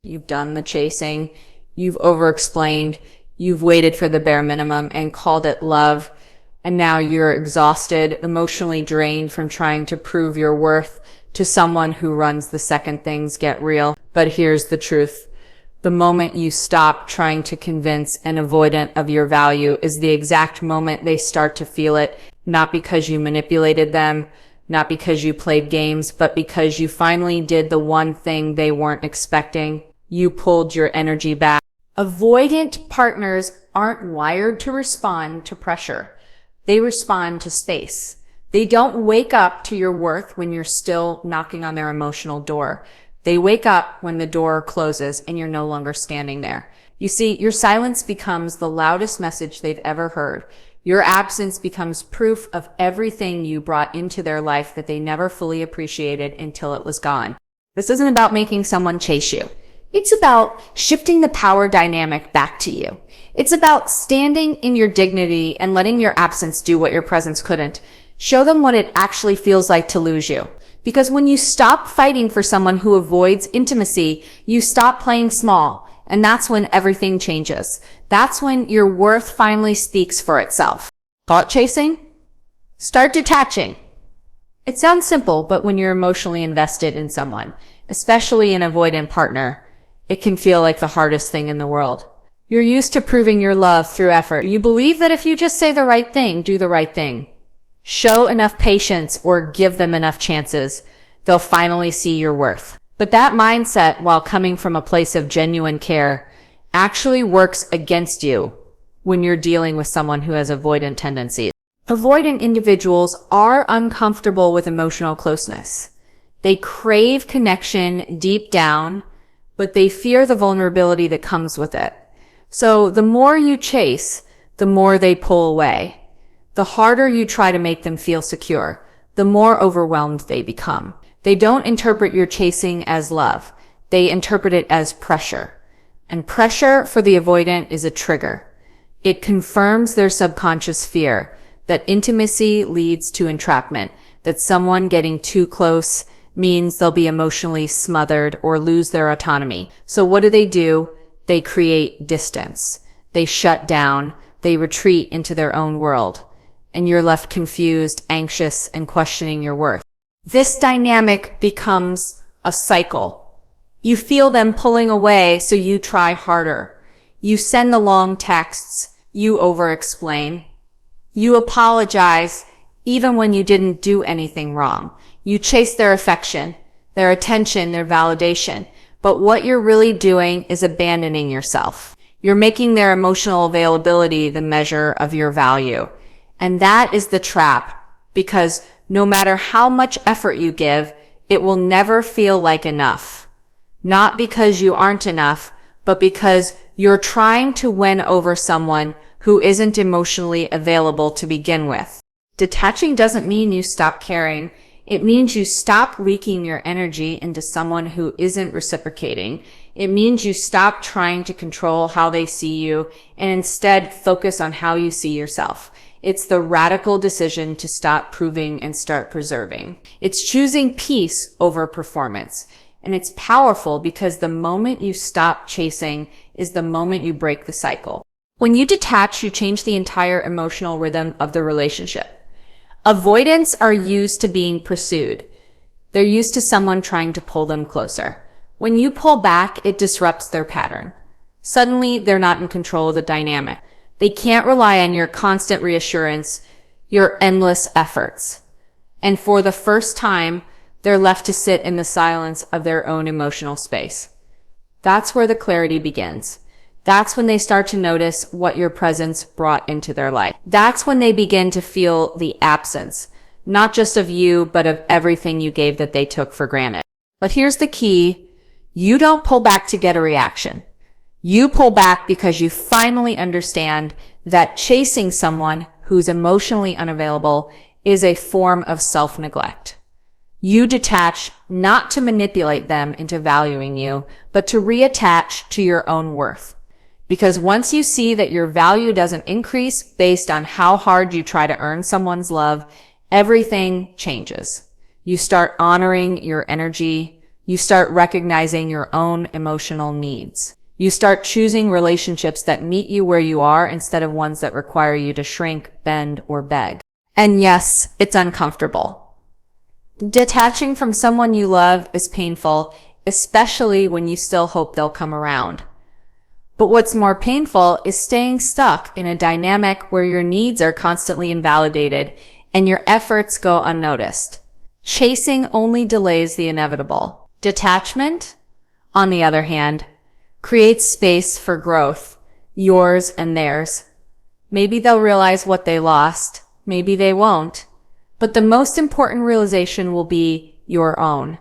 You've done the chasing, you've over-explained, you've waited for the bare minimum and called it love, and now you're exhausted, emotionally drained from trying to prove your worth to someone who runs the second things get real. But here's the truth. The moment you stop trying to convince an avoidant of your value is the exact moment they start to feel it, not because you manipulated them, not because you played games, but because you finally did the one thing they weren't expecting. You pulled your energy back. Avoidant partners aren't wired to respond to pressure. They respond to space. They don't wake up to your worth when you're still knocking on their emotional door. They wake up when the door closes and you're no longer standing there. You see, your silence becomes the loudest message they've ever heard. Your absence becomes proof of everything you brought into their life that they never fully appreciated until it was gone. This isn't about making someone chase you. It's about shifting the power dynamic back to you. It's about standing in your dignity and letting your absence do what your presence couldn't. Show them what it actually feels like to lose you. Because when you stop fighting for someone who avoids intimacy, you stop playing small. And that's when everything changes. That's when your worth finally speaks for itself. Thought chasing? Start detaching. It sounds simple, but when you're emotionally invested in someone, especially an avoidant partner, it can feel like the hardest thing in the world. You're used to proving your love through effort. You believe that if you just say the right thing, do the right thing, show enough patience, or give them enough chances, they'll finally see your worth. But that mindset, while coming from a place of genuine care, actually works against you when you're dealing with someone who has avoidant tendencies. Avoidant individuals are uncomfortable with emotional closeness. They crave connection deep down, but they fear the vulnerability that comes with it. So the more you chase, the more they pull away. The harder you try to make them feel secure, the more overwhelmed they become. They don't interpret your chasing as love. They interpret it as pressure. And pressure for the avoidant is a trigger. It confirms their subconscious fear that intimacy leads to entrapment, that someone getting too close means they'll be emotionally smothered or lose their autonomy. So what do? They create distance. They shut down. They retreat into their own world. And you're left confused, anxious, and questioning your worth. This dynamic becomes a cycle. You feel them pulling away, so you try harder. You send the long texts. You over-explain. You apologize even when you didn't do anything wrong. You chase their affection, their attention, their validation. But what you're really doing is abandoning yourself. You're making their emotional availability the measure of your value. And that is the trap, because no matter how much effort you give, it will never feel like enough. Not because you aren't enough, but because you're trying to win over someone who isn't emotionally available to begin with. Detaching doesn't mean you stop caring. It means you stop leaking your energy into someone who isn't reciprocating. It means you stop trying to control how they see you and instead focus on how you see yourself. It's the radical decision to stop proving and start preserving. It's choosing peace over performance. And it's powerful because the moment you stop chasing is the moment you break the cycle. When you detach, you change the entire emotional rhythm of the relationship. Avoidants are used to being pursued. They're used to someone trying to pull them closer. When you pull back, it disrupts their pattern. Suddenly, they're not in control of the dynamic. They can't rely on your constant reassurance, your endless efforts. And for the first time, they're left to sit in the silence of their own emotional space. That's where the clarity begins. That's when they start to notice what your presence brought into their life. That's when they begin to feel the absence, not just of you, but of everything you gave that they took for granted. But here's the key. You don't pull back to get a reaction. You pull back because you finally understand that chasing someone who's emotionally unavailable is a form of self-neglect. You detach not to manipulate them into valuing you, but to reattach to your own worth. Because once you see that your value doesn't increase based on how hard you try to earn someone's love, everything changes. You start honoring your energy. You start recognizing your own emotional needs. You start choosing relationships that meet you where you are instead of ones that require you to shrink, bend, or beg. And yes, it's uncomfortable. Detaching from someone you love is painful, especially when you still hope they'll come around. But what's more painful is staying stuck in a dynamic where your needs are constantly invalidated and your efforts go unnoticed. Chasing only delays the inevitable. Detachment, on the other hand, creates space for growth, yours and theirs. Maybe they'll realize what they lost, maybe they won't, but the most important realization will be your own,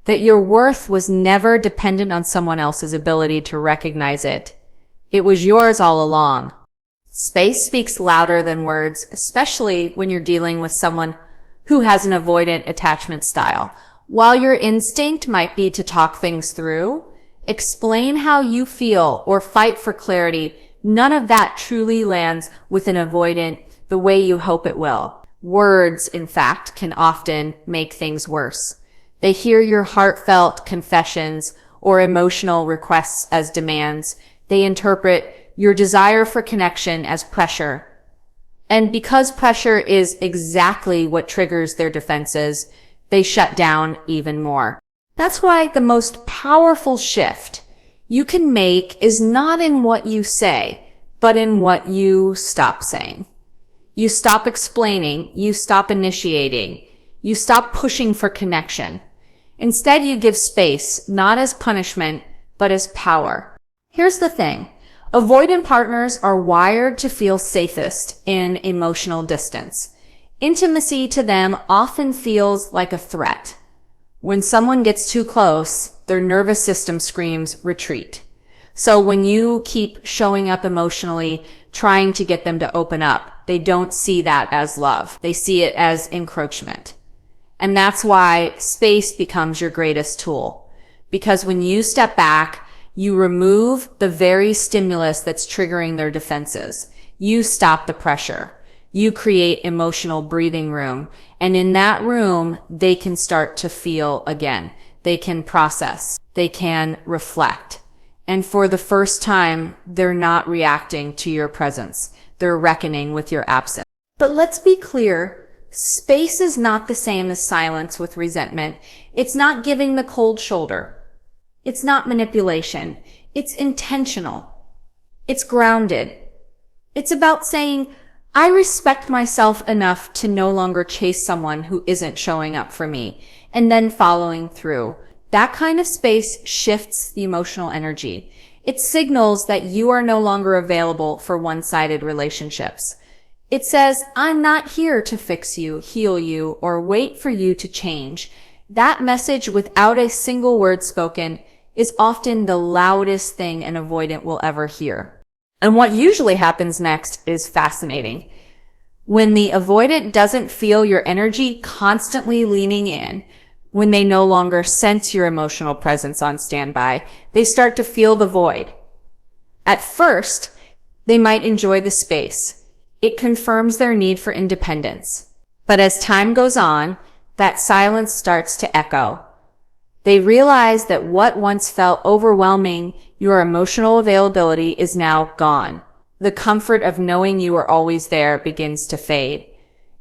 that your worth was never dependent on someone else's ability to recognize it. It was yours all along. Space speaks louder than words, especially when you're dealing with someone who has an avoidant attachment style. While your instinct might be to talk things through, explain how you feel, or fight for clarity, none of that truly lands with an avoidant the way you hope it will. Words, in fact, can often make things worse. They hear your heartfelt confessions or emotional requests as demands. They interpret your desire for connection as pressure. And because pressure is exactly what triggers their defenses, they shut down even more. That's why the most powerful shift you can make is not in what you say, but in what you stop saying. You stop explaining, you stop initiating, you stop pushing for connection. Instead, you give space, not as punishment, but as power. Here's the thing. Avoidant partners are wired to feel safest in emotional distance. Intimacy to them often feels like a threat. When someone gets too close, their nervous system screams retreat. So when you keep showing up emotionally, trying to get them to open up, they don't see that as love. They see it as encroachment. And that's why space becomes your greatest tool. Because when you step back, you remove the very stimulus that's triggering their defenses. You stop the pressure. You create emotional breathing room. And in that room, they can start to feel again. They can process. They can reflect. And for the first time, they're not reacting to your presence. They're reckoning with your absence. But let's be clear. Space is not the same as silence with resentment. It's not giving the cold shoulder. It's not manipulation. It's intentional. It's grounded. It's about saying, I respect myself enough to no longer chase someone who isn't showing up for me, and then following through. That kind of space shifts the emotional energy. It signals that you are no longer available for one-sided relationships. It says, I'm not here to fix you, heal you, or wait for you to change. That message without a single word spoken is often the loudest thing an avoidant will ever hear. And what usually happens next is fascinating. When the avoidant doesn't feel your energy constantly leaning in, when they no longer sense your emotional presence on standby, they start to feel the void. At first, they might enjoy the space. It confirms their need for independence. But as time goes on, that silence starts to echo. They realize that what once felt overwhelming, your emotional availability, is now gone. The comfort of knowing you are always there begins to fade.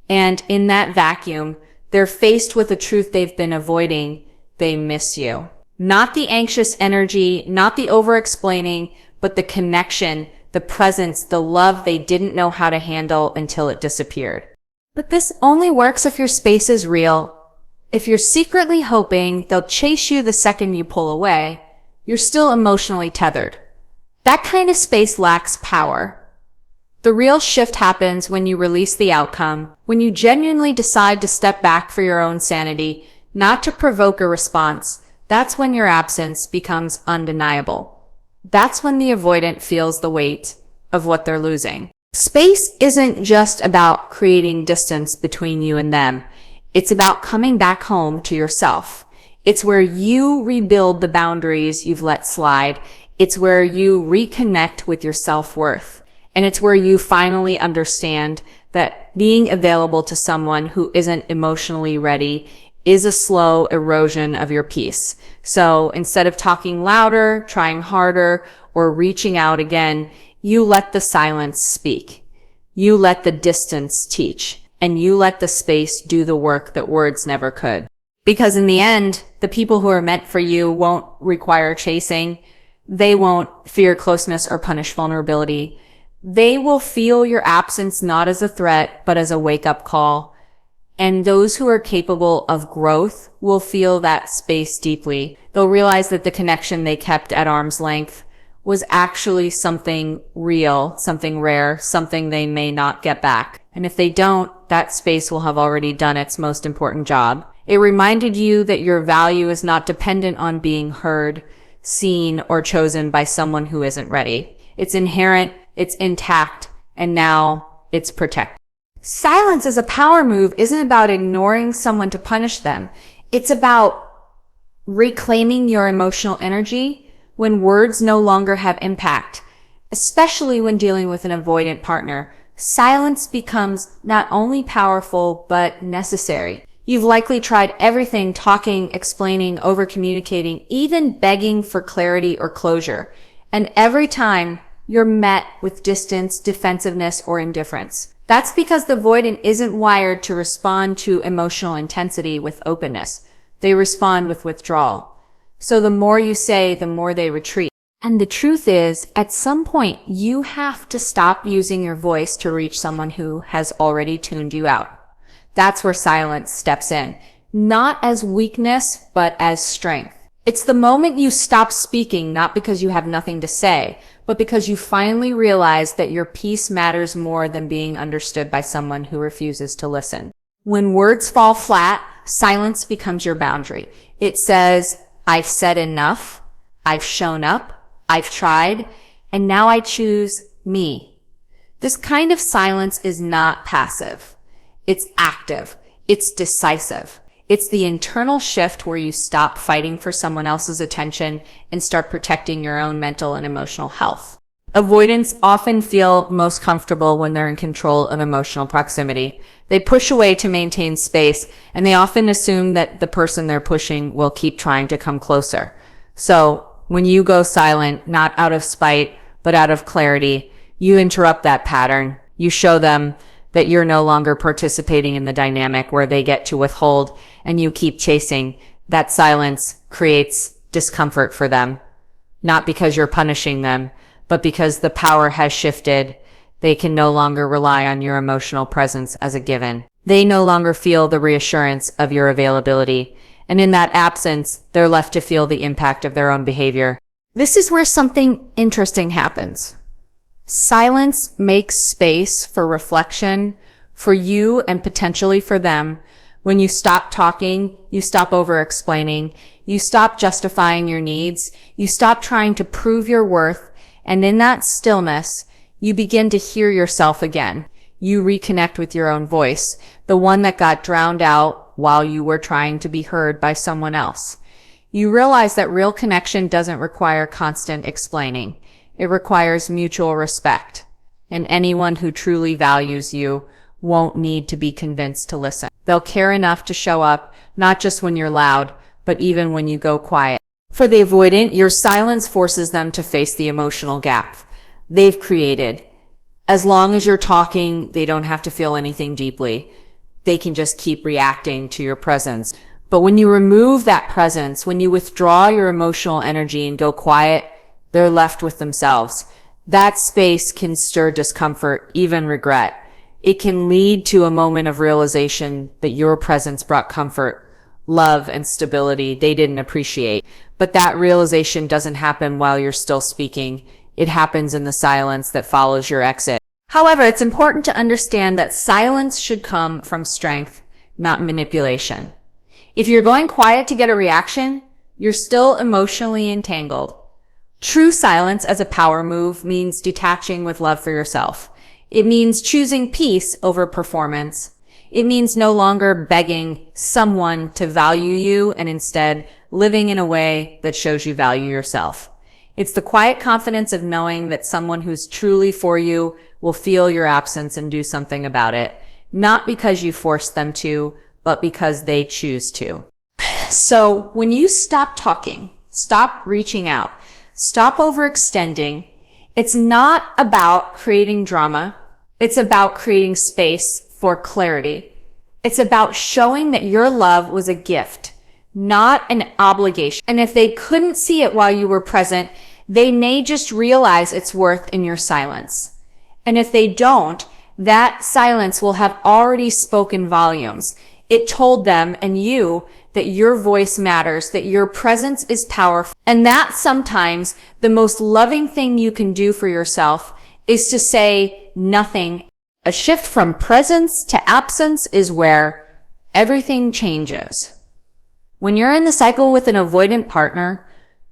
And in that vacuum, they're faced with a truth they've been avoiding. They miss you. Not the anxious energy, not the over-explaining, but the connection, the presence, the love they didn't know how to handle until it disappeared. But this only works if your space is real. If you're secretly hoping they'll chase you the second you pull away, you're still emotionally tethered. That kind of space lacks power. The real shift happens when you release the outcome, when you genuinely decide to step back for your own sanity, not to provoke a response. That's when your absence becomes undeniable. That's when the avoidant feels the weight of what they're losing. Space isn't just about creating distance between you and them. It's about coming back home to yourself. It's where you rebuild the boundaries you've let slide. It's where you reconnect with your self-worth. And it's where you finally understand that being available to someone who isn't emotionally ready is a slow erosion of your peace. So instead of talking louder, trying harder, or reaching out again, you let the silence speak. You let the distance teach, and you let the space do the work that words never could. Because in the end, the people who are meant for you won't require chasing. They won't fear closeness or punish vulnerability. They will feel your absence not as a threat, but as a wake-up call. And those who are capable of growth will feel that space deeply. They'll realize that the connection they kept at arm's length was actually something real, something rare, something they may not get back. And if they don't, that space will have already done its most important job. It reminded you that your value is not dependent on being heard, seen, or chosen by someone who isn't ready. It's inherent, it's intact, and now it's protected. Silence as a power move isn't about ignoring someone to punish them. It's about reclaiming your emotional energy when words no longer have impact, especially when dealing with an avoidant partner. Silence becomes not only powerful, but necessary. You've likely tried everything: talking, explaining, over-communicating, even begging for clarity or closure. And every time you're met with distance, defensiveness, or indifference. That's because the avoidant isn't wired to respond to emotional intensity with openness. They respond with withdrawal. So the more you say, the more they retreat. And the truth is, at some point, you have to stop using your voice to reach someone who has already tuned you out. That's where silence steps in. Not as weakness, but as strength. It's the moment you stop speaking, not because you have nothing to say, but because you finally realize that your peace matters more than being understood by someone who refuses to listen. When words fall flat, silence becomes your boundary. It says, I've said enough, I've shown up, I've tried, and now I choose me. This kind of silence is not passive. It's active. It's decisive. It's the internal shift where you stop fighting for someone else's attention and start protecting your own mental and emotional health. Avoidants often feel most comfortable when they're in control of emotional proximity. They push away to maintain space, and they often assume that the person they're pushing will keep trying to come closer. So when you go silent, not out of spite, but out of clarity, you interrupt that pattern. You show them that you're no longer participating in the dynamic where they get to withhold and you keep chasing. That silence creates discomfort for them, not because you're punishing them, but because the power has shifted. They can no longer rely on your emotional presence as a given. They no longer feel the reassurance of your availability. And in that absence, they're left to feel the impact of their own behavior. This is where something interesting happens. Silence makes space for reflection, for you and potentially for them. When you stop talking, you stop over-explaining, you stop justifying your needs, you stop trying to prove your worth, and in that stillness, you begin to hear yourself again. You reconnect with your own voice, the one that got drowned out while you were trying to be heard by someone else. You realize that real connection doesn't require constant explaining. It requires mutual respect, and anyone who truly values you won't need to be convinced to listen. They'll care enough to show up, not just when you're loud, but even when you go quiet. For the avoidant, your silence forces them to face the emotional gap they've created. As long as you're talking, they don't have to feel anything deeply. They can just keep reacting to your presence. But when you remove that presence, when you withdraw your emotional energy and go quiet, they're left with themselves. That space can stir discomfort, even regret. It can lead to a moment of realization that your presence brought comfort, love, and stability they didn't appreciate. But that realization doesn't happen while you're still speaking. It happens in the silence that follows your exit. However, it's important to understand that silence should come from strength, not manipulation. If you're going quiet to get a reaction, you're still emotionally entangled. True silence as a power move means detaching with love for yourself. It means choosing peace over performance. It means no longer begging someone to value you and instead living in a way that shows you value yourself. It's the quiet confidence of knowing that someone who's truly for you will feel your absence and do something about it, not because you forced them to, but because they choose to. So when you stop talking, stop reaching out, stop overextending, it's not about creating drama. It's about creating space for clarity. It's about showing that your love was a gift, not an obligation. And if they couldn't see it while you were present, they may just realize its worth in your silence. And if they don't, that silence will have already spoken volumes. It told them and you that your voice matters, that your presence is powerful, and that sometimes the most loving thing you can do for yourself is to say nothing. A shift from presence to absence is where everything changes. When you're in the cycle with an avoidant partner,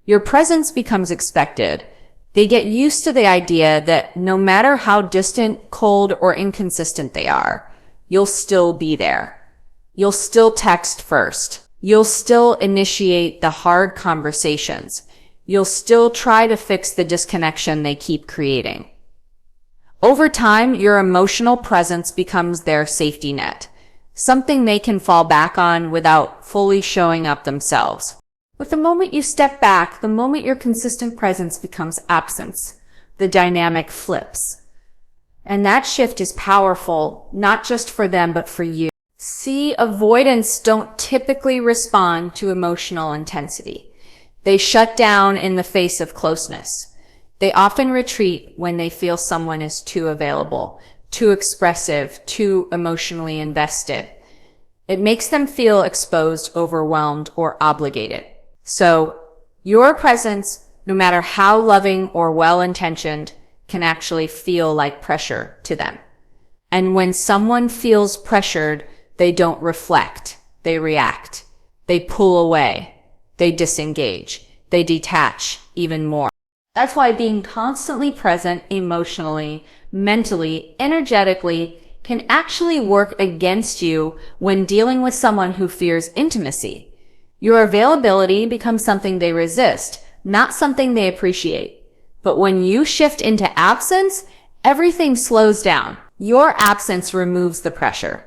your presence becomes expected. They get used to the idea that no matter how distant, cold, or inconsistent they are, you'll still be there. You'll still text first. You'll still initiate the hard conversations. You'll still try to fix the disconnection they keep creating. Over time, your emotional presence becomes their safety net, something they can fall back on without fully showing up themselves. But the moment you step back, the moment your consistent presence becomes absence, the dynamic flips. And that shift is powerful, not just for them, but for you. See, avoidants don't typically respond to emotional intensity. They shut down in the face of closeness. They often retreat when they feel someone is too available, too expressive, too emotionally invested. It makes them feel exposed, overwhelmed, or obligated. So your presence, no matter how loving or well-intentioned, can actually feel like pressure to them. And when someone feels pressured, they don't reflect, they react, they pull away, they disengage, they detach even more. That's why being constantly present emotionally, mentally, energetically can actually work against you when dealing with someone who fears intimacy. Your availability becomes something they resist, not something they appreciate. But when you shift into absence, everything slows down. Your absence removes the pressure.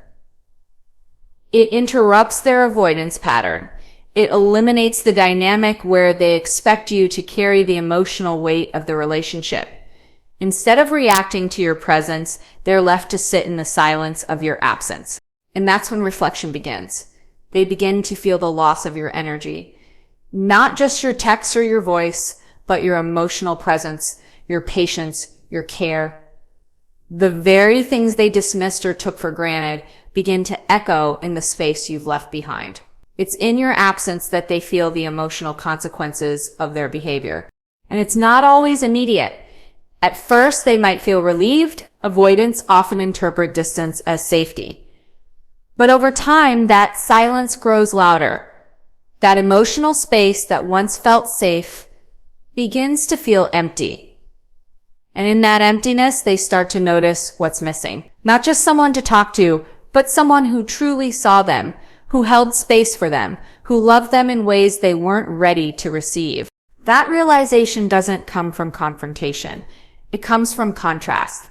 It interrupts their avoidance pattern. It eliminates the dynamic where they expect you to carry the emotional weight of the relationship. Instead of reacting to your presence, they're left to sit in the silence of your absence. And that's when reflection begins. They begin to feel the loss of your energy. Not just your text or your voice, but your emotional presence, your patience, your care. The very things they dismissed or took for granted begin to echo in the space you've left behind. It's in your absence that they feel the emotional consequences of their behavior. And it's not always immediate. At first, they might feel relieved. Avoidants often interpret distance as safety. But over time, that silence grows louder. That emotional space that once felt safe begins to feel empty. And in that emptiness, they start to notice what's missing. Not just someone to talk to, but someone who truly saw them, who held space for them, who loved them in ways they weren't ready to receive. That realization doesn't come from confrontation. It comes from contrast.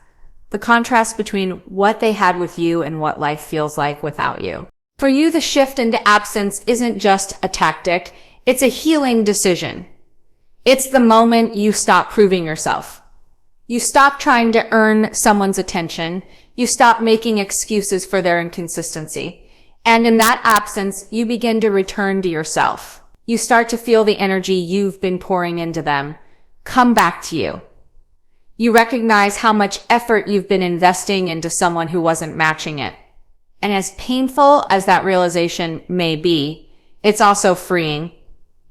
The contrast between what they had with you and what life feels like without you. For you, the shift into absence isn't just a tactic. It's a healing decision. It's the moment you stop proving yourself. You stop trying to earn someone's attention. You stop making excuses for their inconsistency. And in that absence, you begin to return to yourself. You start to feel the energy you've been pouring into them come back to you. You recognize how much effort you've been investing into someone who wasn't matching it. And as painful as that realization may be, it's also freeing.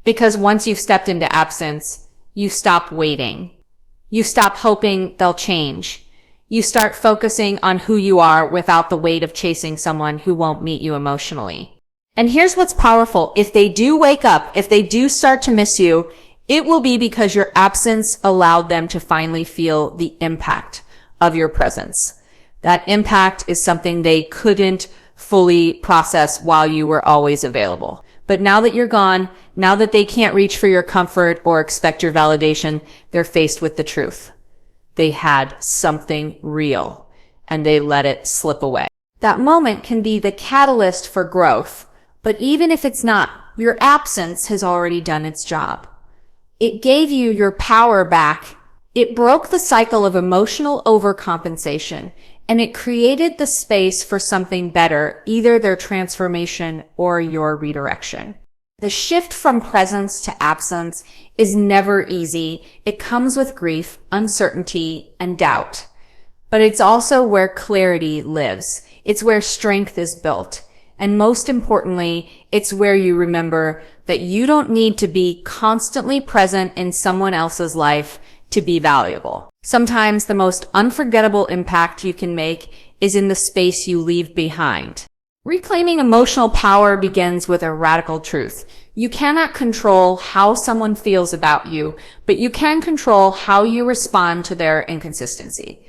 Because once you've stepped into absence, you stop waiting. You stop hoping they'll change. You start focusing on who you are without the weight of chasing someone who won't meet you emotionally. And here's what's powerful. If they do wake up, if they do start to miss you, it will be because your absence allowed them to finally feel the impact of your presence. That impact is something they couldn't fully process while you were always available. But now that you're gone, now that they can't reach for your comfort or expect your validation, they're faced with the truth. They had something real and they let it slip away. That moment can be the catalyst for growth, but even if it's not, your absence has already done its job. It gave you your power back. It broke the cycle of emotional overcompensation, and it created the space for something better, either their transformation or your redirection. The shift from presence to absence is never easy. It comes with grief, uncertainty, and doubt. But it's also where clarity lives. It's where strength is built. And most importantly, it's where you remember that you don't need to be constantly present in someone else's life to be valuable. Sometimes the most unforgettable impact you can make is in the space you leave behind. Reclaiming emotional power begins with a radical truth. You cannot control how someone feels about you, but you can control how you respond to their inconsistency.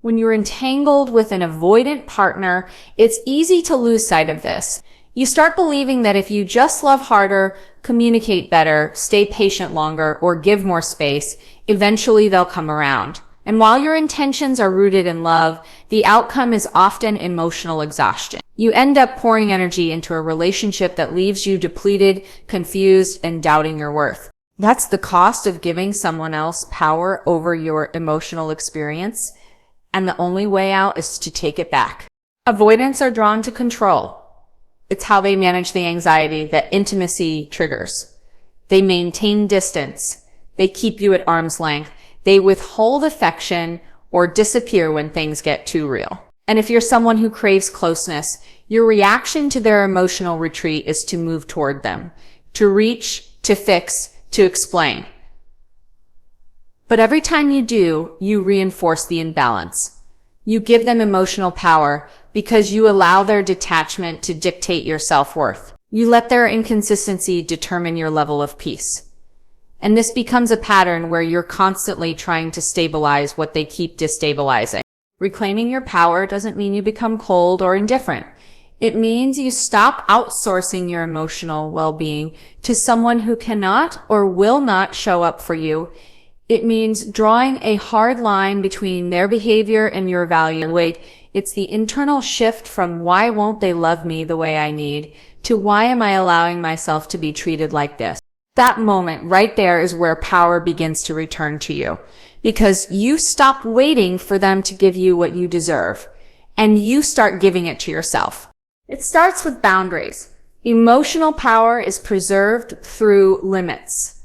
When you're entangled with an avoidant partner, it's easy to lose sight of this. You start believing that if you just love harder, communicate better, stay patient longer, or give more space, eventually they'll come around. And while your intentions are rooted in love, the outcome is often emotional exhaustion. You end up pouring energy into a relationship that leaves you depleted, confused, and doubting your worth. That's the cost of giving someone else power over your emotional experience. And the only way out is to take it back. Avoidants are drawn to control. It's how they manage the anxiety that intimacy triggers. They maintain distance. They keep you at arm's length. They withhold affection or disappear when things get too real. And if you're someone who craves closeness, your reaction to their emotional retreat is to move toward them, to reach, to fix, to explain. But every time you do, you reinforce the imbalance. You give them emotional power because you allow their detachment to dictate your self-worth. You let their inconsistency determine your level of peace. And this becomes a pattern where you're constantly trying to stabilize what they keep destabilizing. Reclaiming your power doesn't mean you become cold or indifferent. It means you stop outsourcing your emotional well-being to someone who cannot or will not show up for you. It means drawing a hard line between their behavior and your value. Wait, it's the internal shift from why won't they love me the way I need to why am I allowing myself to be treated like this? That moment right there is where power begins to return to you because you stop waiting for them to give you what you deserve and you start giving it to yourself. It starts with boundaries. Emotional power is preserved through limits,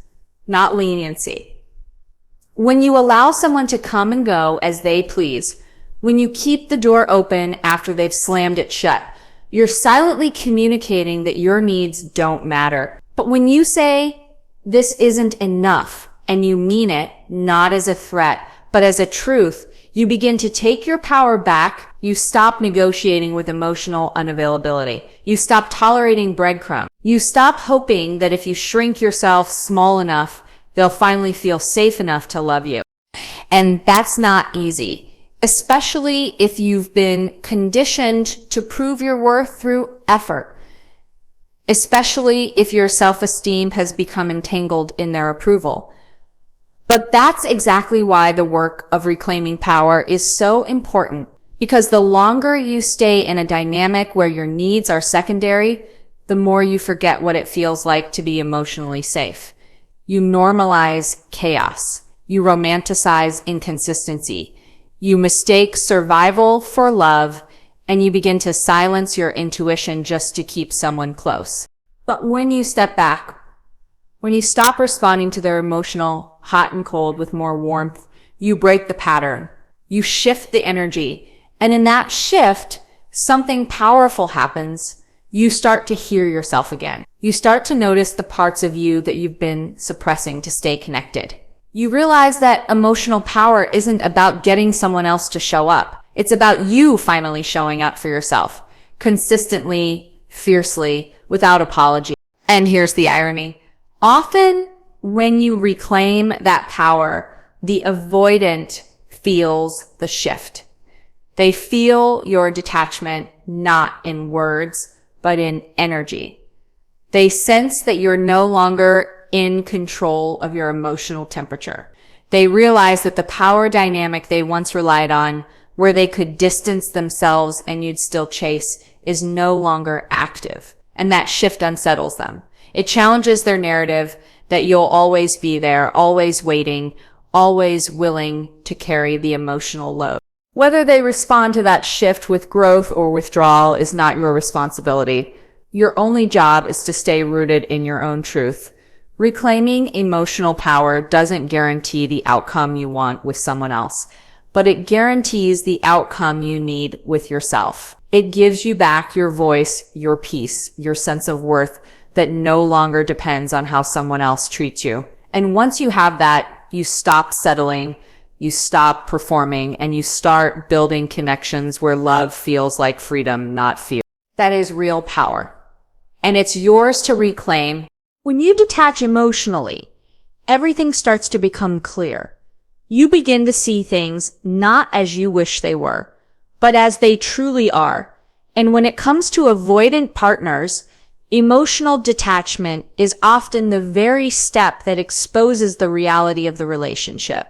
not leniency. When you allow someone to come and go as they please, when you keep the door open after they've slammed it shut, you're silently communicating that your needs don't matter. But when you say, this isn't enough, and you mean it, not as a threat, but as a truth, you begin to take your power back. You stop negotiating with emotional unavailability. You stop tolerating breadcrumbs. You stop hoping that if you shrink yourself small enough, they'll finally feel safe enough to love you. And that's not easy, especially if you've been conditioned to prove your worth through effort, especially if your self-esteem has become entangled in their approval. But that's exactly why the work of reclaiming power is so important, because the longer you stay in a dynamic where your needs are secondary, the more you forget what it feels like to be emotionally safe. You normalize chaos. You romanticize inconsistency. You mistake survival for love, and you begin to silence your intuition just to keep someone close. But when you step back, when you stop responding to their emotional hot and cold with more warmth, you break the pattern. You shift the energy. And in that shift, something powerful happens. You start to hear yourself again. You start to notice the parts of you that you've been suppressing to stay connected. You realize that emotional power isn't about getting someone else to show up. It's about you finally showing up for yourself, consistently, fiercely, without apology. And here's the irony. Often, when you reclaim that power, the avoidant feels the shift. They feel your detachment not in words, but in energy. They sense that you're no longer in control of your emotional temperature. They realize that the power dynamic they once relied on where they could distance themselves and you'd still chase, is no longer active. And that shift unsettles them. It challenges their narrative that you'll always be there, always waiting, always willing to carry the emotional load. Whether they respond to that shift with growth or withdrawal is not your responsibility. Your only job is to stay rooted in your own truth. Reclaiming emotional power doesn't guarantee the outcome you want with someone else, but it guarantees the outcome you need with yourself. It gives you back your voice, your peace, your sense of worth that no longer depends on how someone else treats you. And once you have that, you stop settling, you stop performing, and you start building connections where love feels like freedom, not fear. That is real power. And it's yours to reclaim. When you detach emotionally, everything starts to become clear. You begin to see things not as you wish they were, but as they truly are. And when it comes to avoidant partners, emotional detachment is often the very step that exposes the reality of the relationship.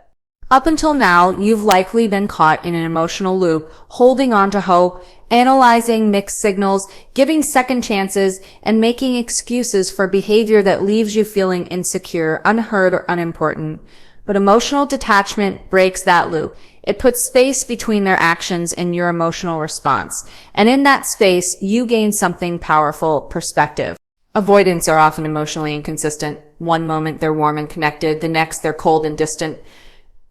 Up until now, you've likely been caught in an emotional loop, holding on to hope, analyzing mixed signals, giving second chances, and making excuses for behavior that leaves you feeling insecure, unheard, or unimportant. But emotional detachment breaks that loop. It puts space between their actions and your emotional response. And in that space, you gain something powerful: perspective. Avoidants are often emotionally inconsistent. One moment they're warm and connected, the next they're cold and distant.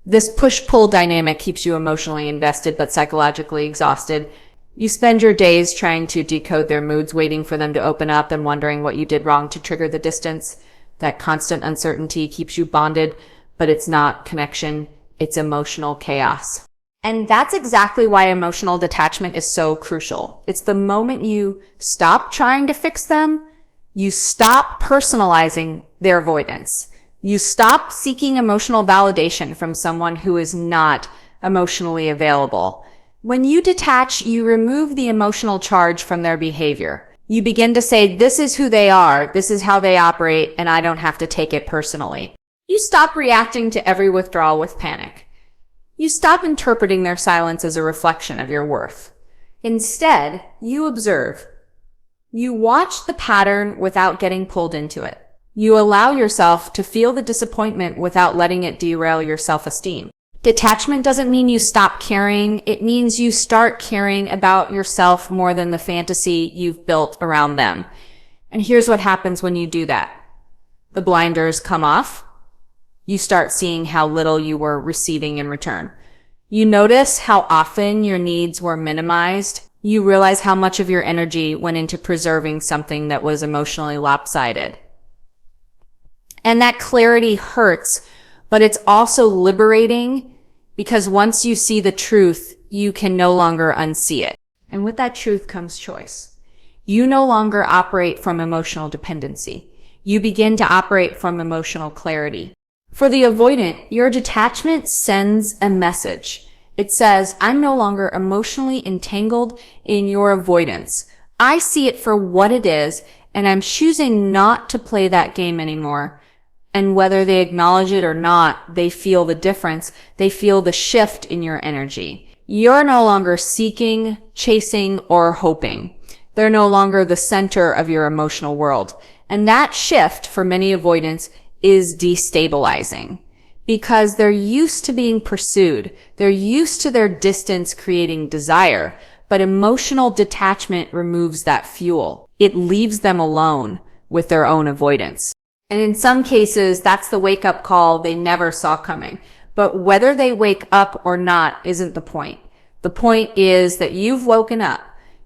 This push-pull dynamic keeps you emotionally invested but psychologically exhausted. You spend your days trying to decode their moods, waiting for them to open up and wondering what you did wrong to trigger the distance. That constant uncertainty keeps you bonded, but it's not connection, it's emotional chaos. And that's exactly why emotional detachment is so crucial. It's the moment you stop trying to fix them, you stop personalizing their avoidance. You stop seeking emotional validation from someone who is not emotionally available. When you detach, you remove the emotional charge from their behavior. You begin to say, this is who they are, this is how they operate, and I don't have to take it personally. You stop reacting to every withdrawal with panic. You stop interpreting their silence as a reflection of your worth. Instead, you observe. You watch the pattern without getting pulled into it. You allow yourself to feel the disappointment without letting it derail your self-esteem. Detachment doesn't mean you stop caring. It means you start caring about yourself more than the fantasy you've built around them. And here's what happens when you do that. The blinders come off. You start seeing how little you were receiving in return. You notice how often your needs were minimized. You realize how much of your energy went into preserving something that was emotionally lopsided. And that clarity hurts, but it's also liberating, because once you see the truth, you can no longer unsee it. And with that truth comes choice. You no longer operate from emotional dependency. You begin to operate from emotional clarity. For the avoidant, your detachment sends a message. It says, I'm no longer emotionally entangled in your avoidance. I see it for what it is, and I'm choosing not to play that game anymore. And whether they acknowledge it or not, they feel the difference. They feel the shift in your energy. You're no longer seeking, chasing, or hoping. They're no longer the center of your emotional world. And that shift for many avoidants is destabilizing, because they're used to being pursued. They're used to their distance creating desire. But emotional detachment removes that fuel. It leaves them alone with their own avoidance. And in some cases, that's the wake-up call they never saw coming. But whether they wake up or not isn't the point. The point is that you've woken up.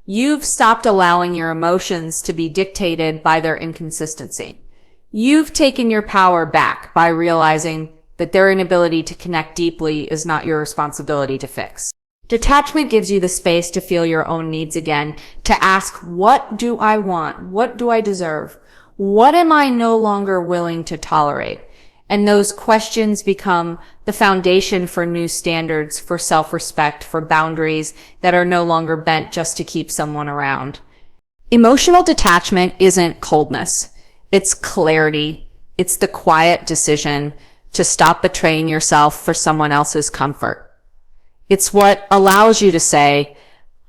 You've stopped allowing your emotions to be dictated by their inconsistency. You've taken your power back by realizing that their inability to connect deeply is not your responsibility to fix. Detachment gives you the space to feel your own needs again, to ask, what do I want? What do I deserve? What am I no longer willing to tolerate? And those questions become the foundation for new standards, for self-respect, for boundaries that are no longer bent just to keep someone around. Emotional detachment isn't coldness. It's clarity. It's the quiet decision to stop betraying yourself for someone else's comfort. It's what allows you to say,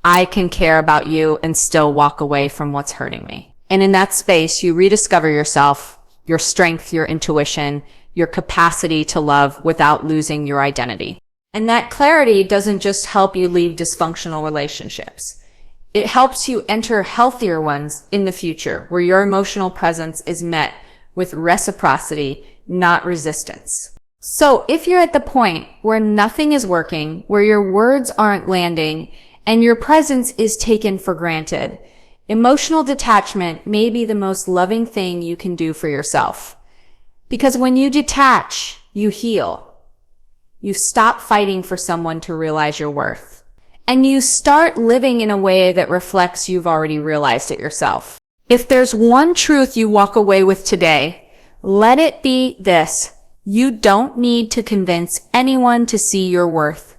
I can care about you and still walk away from what's hurting me. And in that space, you rediscover yourself, your strength, your intuition, your capacity to love without losing your identity. And that clarity doesn't just help you leave dysfunctional relationships. It helps you enter healthier ones in the future, where your emotional presence is met with reciprocity, not resistance. So if you're at the point where nothing is working, where your words aren't landing, and your presence is taken for granted, emotional detachment may be the most loving thing you can do for yourself. Because when you detach, you heal. You stop fighting for someone to realize your worth. And you start living in a way that reflects you've already realized it yourself. If there's one truth you walk away with today, let it be this. You don't need to convince anyone to see your worth,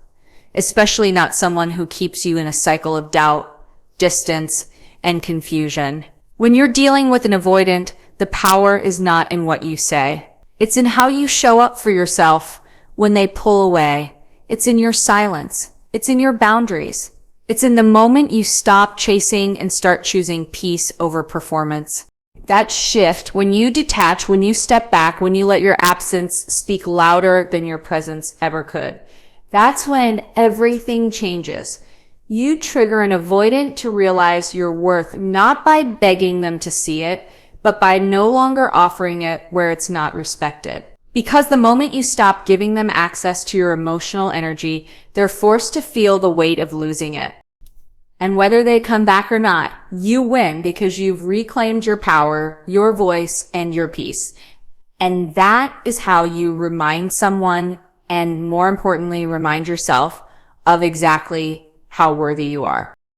especially not someone who keeps you in a cycle of doubt, distance, and confusion. When you're dealing with an avoidant, the power is not in what you say. It's in how you show up for yourself when they pull away. It's in your silence. It's in your boundaries. It's in the moment you stop chasing and start choosing peace over performance. That shift, when you detach, when you step back, when you let your absence speak louder than your presence ever could, that's when everything changes. You trigger an avoidant to realize your worth, not by begging them to see it, but by no longer offering it where it's not respected. Because the moment you stop giving them access to your emotional energy, they're forced to feel the weight of losing it. And whether they come back or not, you win because you've reclaimed your power, your voice, and your peace. And that is how you remind someone, and more importantly, remind yourself of exactly how worthy you are.